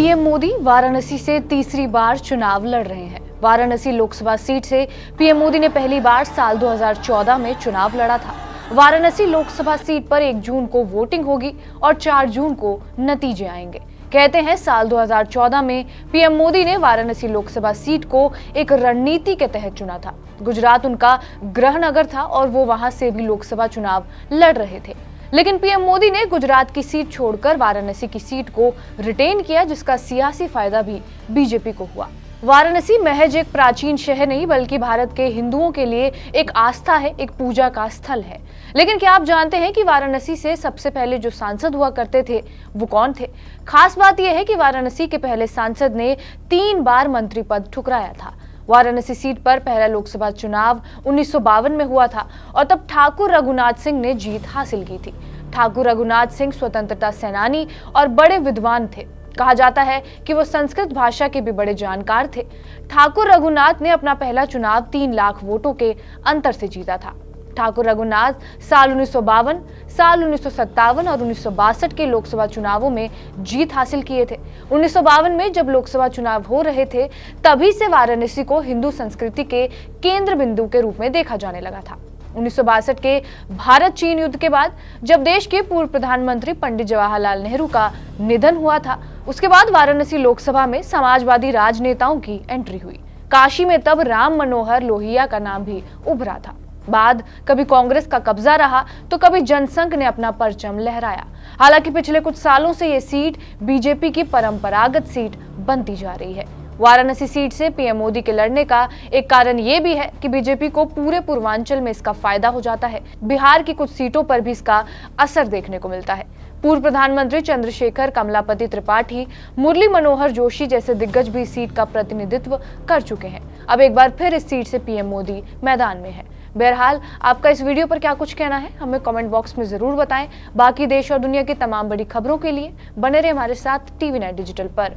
PM Modi Varanasi से तीसरी बार चुनाव लड़ रहे हैं। वाराणसी लोकसभा सीट से पीएम मोदी ने पहली बार साल 2014 में चुनाव लड़ा था। वाराणसी लोकसभा सीट पर 1 जून को वोटिंग होगी और 4 जून को नतीजे आएंगे। कहते हैं साल 2014 में पीएम मोदी ने वाराणसी लोकसभा सीट को एक रणनीति के तहत चुना था। गुजरात उनका गृह नगर था और वो वहां से भी लोकसभा चुनाव लड़ रहे थे, लेकिन पीएम मोदी ने गुजरात की सीट छोड़कर वाराणसी की सीट को रिटेन किया, जिसका सियासी फायदा भी बीजेपी को हुआ। वाराणसी महज एक प्राचीन शहर नहीं बल्कि भारत के हिंदुओं के लिए एक आस्था है, एक पूजा का स्थल है। लेकिन क्या आप जानते हैं कि वाराणसी से सबसे पहले जो सांसद हुआ करते थे वो कौन थे? खास बात यह है कि वाराणसी के पहले सांसद ने 3 बार मंत्री पद ठुकराया था। वाराणसी सीट पर पहला लोकसभा चुनाव 1952 में हुआ था और तब ठाकुर रघुनाथ सिंह ने जीत हासिल की थी। ठाकुर रघुनाथ सिंह स्वतंत्रता सेनानी और बड़े विद्वान थे। कहा जाता है कि वो संस्कृत भाषा के भी बड़े जानकार थे। ठाकुर रघुनाथ ने अपना पहला चुनाव 3 लाख वोटों के अंतर से जीता था। ठाकुर रघुनाथ साल 1952, साल 1957 और 1962 के लोकसभा चुनावों में जीत हासिल किए थे। 1952 में जब लोकसभा चुनाव हो रहे थे तभी से वाराणसी को हिंदू संस्कृति के केंद्र बिंदु के रूप में देखा जाने लगा था। 1962 के भारत चीन युद्ध के बाद जब देश के पूर्व प्रधानमंत्री पंडित जवाहरलाल नेहरू का निधन हुआ था, उसके बाद वाराणसी लोकसभा में समाजवादी राजनेताओं की एंट्री हुई। काशी में तब राम मनोहर लोहिया का नाम भी उभरा था। बाद कभी कांग्रेस का कब्जा रहा तो कभी जनसंघ ने अपना परचम लहराया। हालांकि पिछले कुछ सालों से ये सीट बीजेपी की परंपरागत सीट बनती जा रही है। वाराणसी सीट से पीएम मोदी के लड़ने का एक कारण ये भी है कि बीजेपी को पूरे पूर्वांचल में इसका फायदा हो जाता है। बिहार की कुछ सीटों पर भी इसका असर देखने को मिलता है। पूर्व प्रधानमंत्री चंद्रशेखर, कमलापति त्रिपाठी, मुरली मनोहर जोशी जैसे दिग्गज भी इस सीट का प्रतिनिधित्व कर चुके हैं। अब एक बार फिर इस सीट से पीएम मोदी मैदान में है। बहरहाल आपका इस वीडियो पर क्या कुछ कहना है हमें कमेंट बॉक्स में जरूर बताएं। बाकी देश और दुनिया की तमाम बड़ी खबरों के लिए बने रहे हमारे साथ टीवी 9 डिजिटल पर।